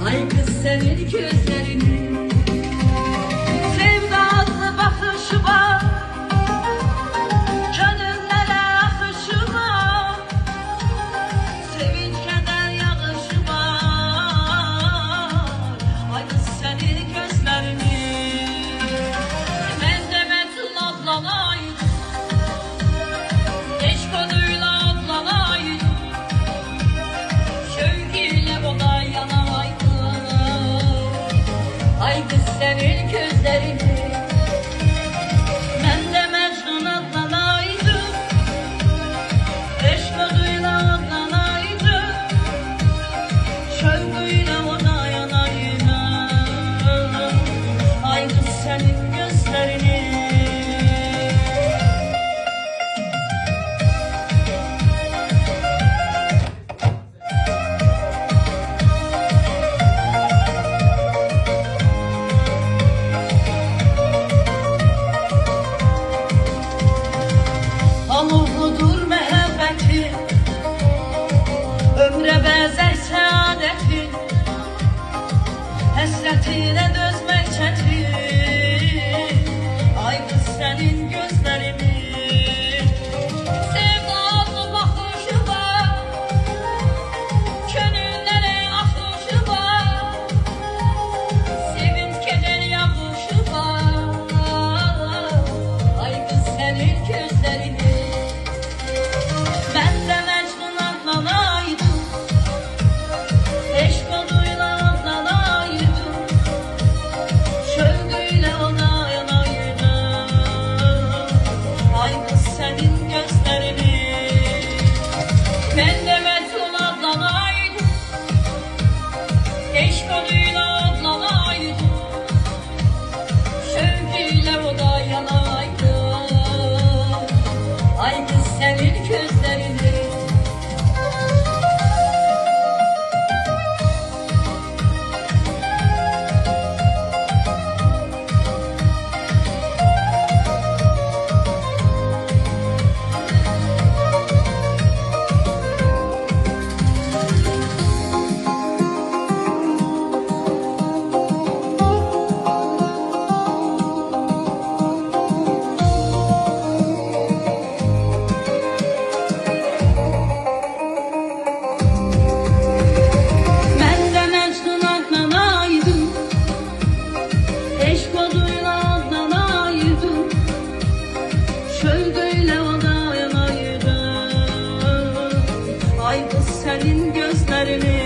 Ay kız senin gözlerini, sevdalı bakışıma, gönüllere akışıma, sevinç keder yağışıma. Ay kız senin gözlerini, ben de Metin ablanaydım, eş konuyla ablanaydım, şevkiyle ona yanaydım. Ay kız senin gözlerini, ben de Mecnun adlanaydım, eş koduyla adlanaydım, şevkiyle ona yanaydım. Ay kız senin gözlerini. Alovludur mehabbeti, ömre benzer saadeti, hasretine dözmek çetin. Ay kız senin gözlerini, sevdalı bakışıma, gönüllere akışıma, sevinç keder yağışıma. Ay kız senin gözlerini, ben de Mecnun adlanaydım, eş koduyla adlanaydım, şevkiyle ona yanaydım. Ay kız senin gözlerini, ben de Mecnun adlanaydım, eş koduyla adlanaydım, şevkiyle ona yanaydım. Ay kız senin gözlerini. Ben de Mecnun adlanaydım, eş koduyla adlanaydım, şevkiyle ona yanaydım. Ay kız senin gözlerini,